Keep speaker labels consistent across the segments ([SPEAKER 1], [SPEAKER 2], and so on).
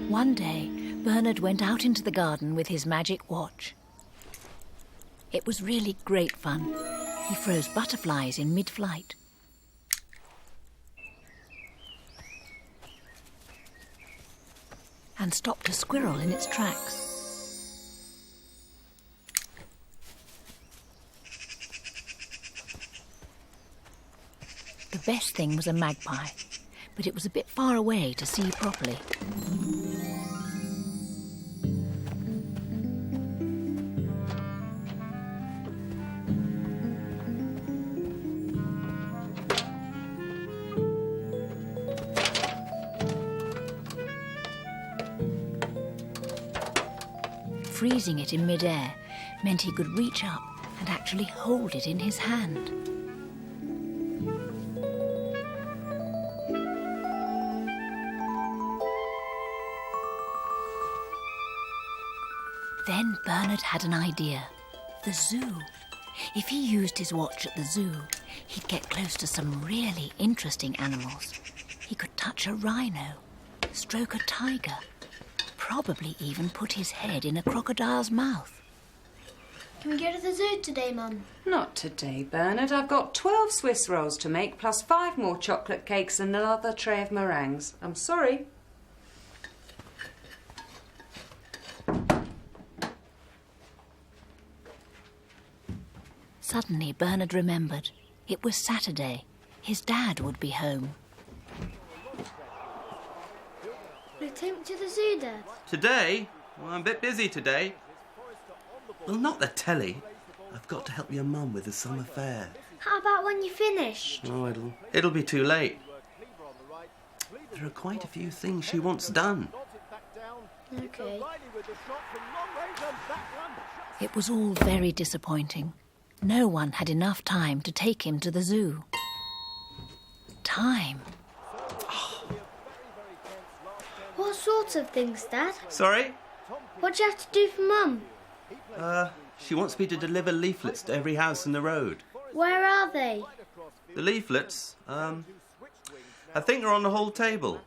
[SPEAKER 1] One day, Bernard went out into the garden with his magic watch. It was really great fun. He froze butterflies in mid-flight. And stopped a squirrel in its tracks. The best thing was a magpie, but it was a bit far away to see properly. Freezing it in mid-air meant he could reach up and actually hold it in his hand. Then Bernard had an idea. The zoo. If he used his watch at the zoo, he'd get close to some really interesting animals. He could touch a rhino, stroke a tiger, probably even put his head in a crocodile's mouth.
[SPEAKER 2] Can we go to the zoo today, Mum?
[SPEAKER 3] Not today, Bernard. I've got 12 Swiss rolls to make, plus 5 more chocolate cakes and another tray of meringues. I'm sorry.
[SPEAKER 1] Suddenly, Bernard remembered. It was Saturday. His dad would be home.
[SPEAKER 2] Will you take me to the zoo, Dad?
[SPEAKER 4] Today? Well, I'm a bit busy today. Well, not the telly. I've got to help your mum with the summer fair.
[SPEAKER 2] How about when you finished?
[SPEAKER 4] Oh, it'll be too late. There are quite a few things she wants done.
[SPEAKER 2] OK.
[SPEAKER 1] It was all very disappointing. No one had enough time to take him to the zoo. Time.
[SPEAKER 2] What sort of things, Dad?
[SPEAKER 4] Sorry?
[SPEAKER 2] What do you have to do for Mum?
[SPEAKER 4] She wants me to deliver leaflets to every house in the road.
[SPEAKER 2] Where are they?
[SPEAKER 4] The leaflets? I think they're on the whole table.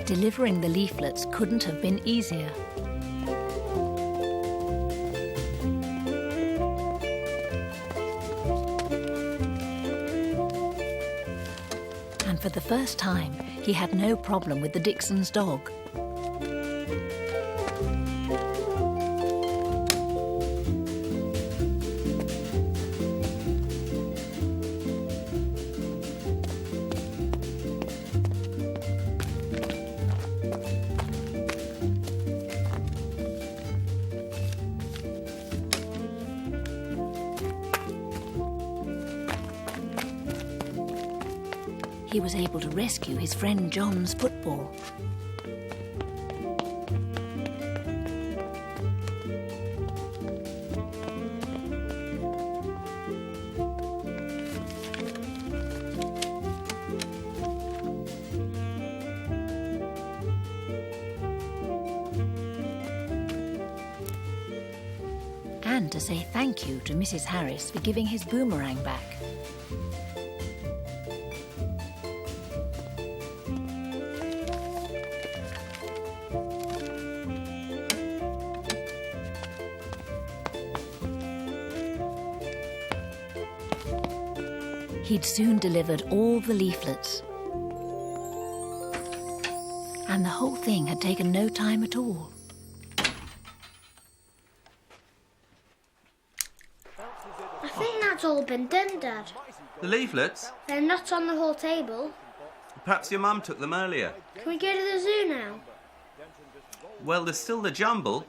[SPEAKER 1] Delivering the leaflets couldn't have been easier. And for the first time, he had no problem with the Dixons' dog. He was able to rescue his friend John's football. And to say thank you to Mrs. Harris for giving his boomerang back. He'd soon delivered all the leaflets. And the whole thing had taken no time at all.
[SPEAKER 2] I think that's all been done, Dad.
[SPEAKER 4] The leaflets?
[SPEAKER 2] They're not on the hall table.
[SPEAKER 4] Perhaps your mum took them earlier.
[SPEAKER 2] Can we go to the zoo now?
[SPEAKER 4] Well, there's still the jumble.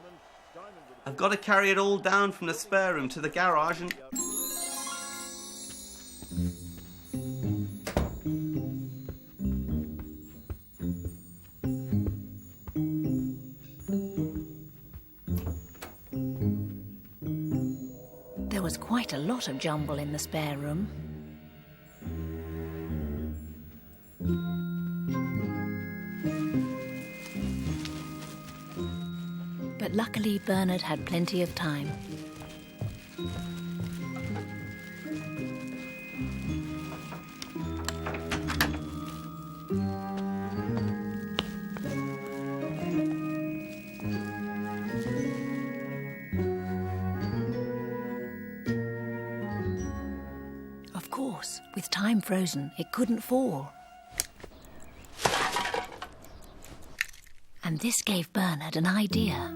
[SPEAKER 4] I've got to carry it all down from the spare room to the garage and... There was quite
[SPEAKER 1] quite a lot of jumble in the spare room. But luckily, Bernard had plenty of time. Of course, with time frozen, it couldn't fall. And this gave Bernard an idea.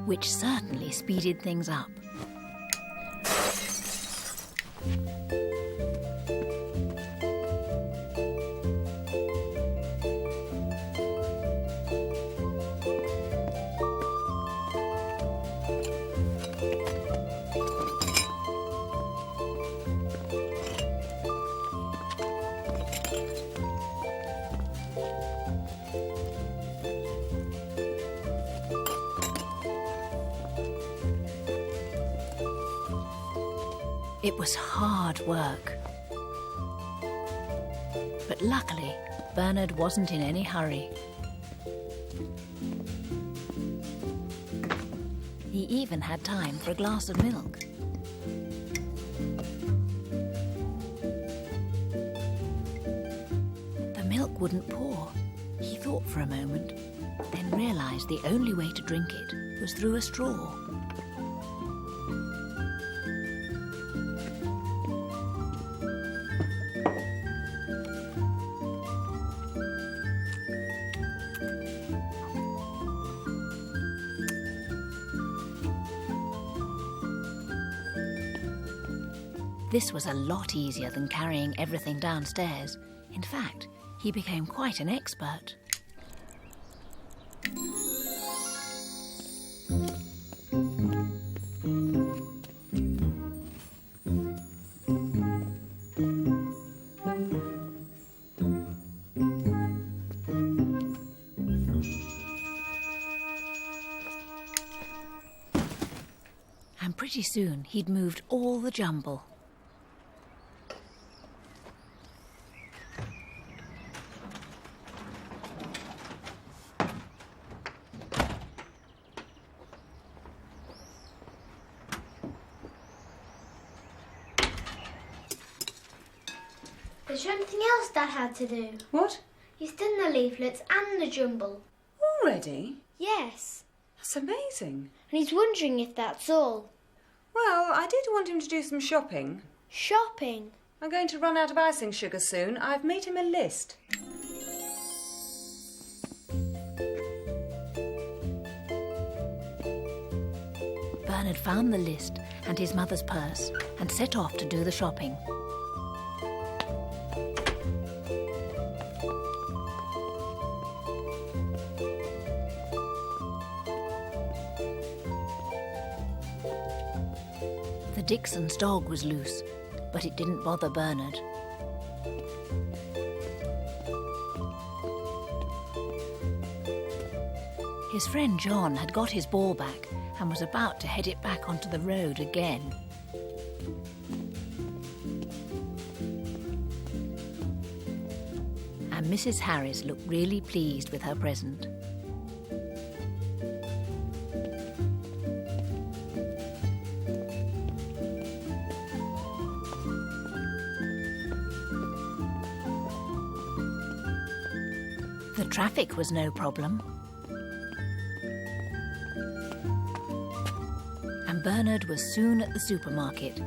[SPEAKER 1] Which certainly speeded things up. It was hard work. But luckily, Bernard wasn't in any hurry. He even had time for a glass of milk. The milk wouldn't pour. He thought for a moment, then realised the only way to drink it was through a straw. This was a lot easier than carrying everything downstairs. In fact, he became quite an expert. And pretty soon he'd moved all the jumble.
[SPEAKER 2] There's something else Dad had to do.
[SPEAKER 3] What?
[SPEAKER 2] He's done the leaflets and the jumble.
[SPEAKER 3] Already?
[SPEAKER 2] Yes.
[SPEAKER 3] That's amazing.
[SPEAKER 2] And he's wondering if that's all.
[SPEAKER 3] Well, I did want him to do some shopping.
[SPEAKER 2] Shopping?
[SPEAKER 3] I'm going to run out of icing sugar soon. I've made him a list.
[SPEAKER 1] Bernard found the list and his mother's purse and set off to do the shopping. The Dixon's dog was loose, but it didn't bother Bernard. His friend John had got his ball back and was about to head it back onto the road again. And Mrs. Harris looked really pleased with her present. The traffic was no problem. And Bernard was soon at the supermarket.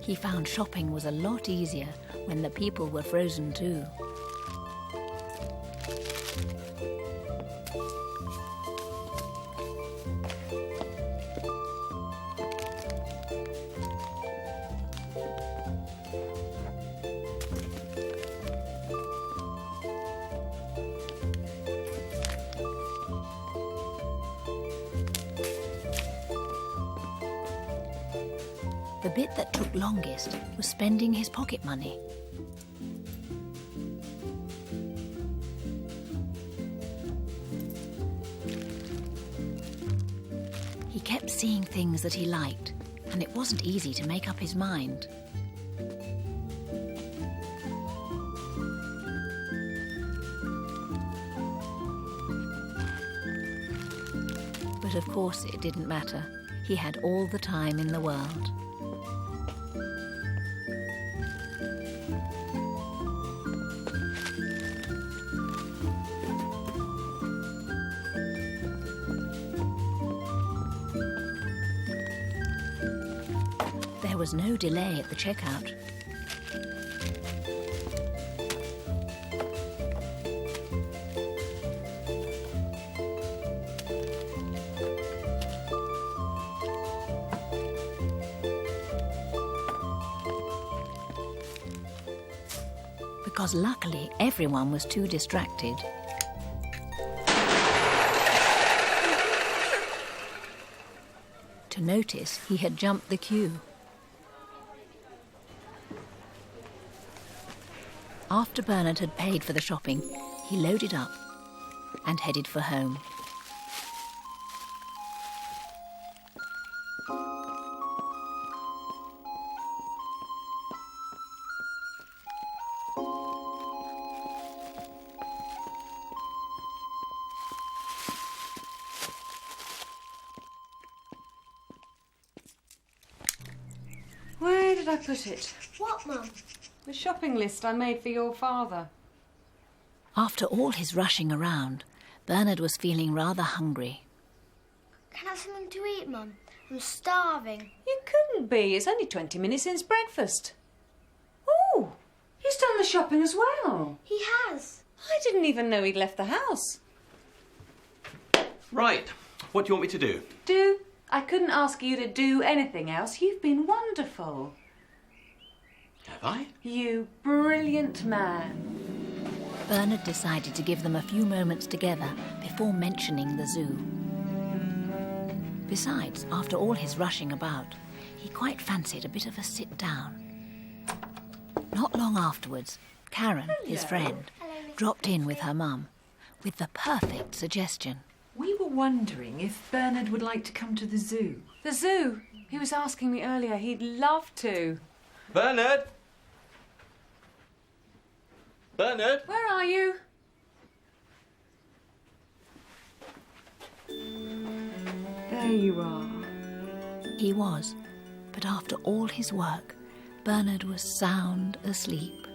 [SPEAKER 1] He found shopping was a lot easier when the people were frozen too. The bit that took longest was spending his pocket money. He kept seeing things that he liked, and it wasn't easy to make up his mind. But of course it didn't matter. He had all the time in the world. There was no delay at the checkout. Because luckily everyone was too distracted. To notice he had jumped the queue. After Bernard had paid for the shopping, he loaded up and headed for home.
[SPEAKER 3] Where did I put it?
[SPEAKER 2] What, Mum?
[SPEAKER 3] The shopping list I made for your father.
[SPEAKER 1] After all his rushing around, Bernard was feeling rather hungry.
[SPEAKER 2] Can I have something to eat, Mum? I'm starving.
[SPEAKER 3] You couldn't be. It's only 20 minutes since breakfast. Oh, he's done the shopping as well.
[SPEAKER 2] He has.
[SPEAKER 3] I didn't even know he'd left the house.
[SPEAKER 4] Right, what do you want me to do?
[SPEAKER 3] Do? I couldn't ask you to do anything else. You've been wonderful.
[SPEAKER 4] Have I?
[SPEAKER 3] You brilliant man.
[SPEAKER 1] Bernard decided to give them a few moments together before mentioning the zoo. Besides, after all his rushing about, he quite fancied a bit of a sit-down. Not long afterwards, Karen, his friend, dropped in with her mum with the perfect suggestion.
[SPEAKER 5] We were wondering if Bernard would like to come to the zoo.
[SPEAKER 3] The zoo? He was asking me earlier. He'd love to.
[SPEAKER 4] Bernard! Bernard!
[SPEAKER 3] Where are you? There you are.
[SPEAKER 1] He was, but after all his work, Bernard was sound asleep.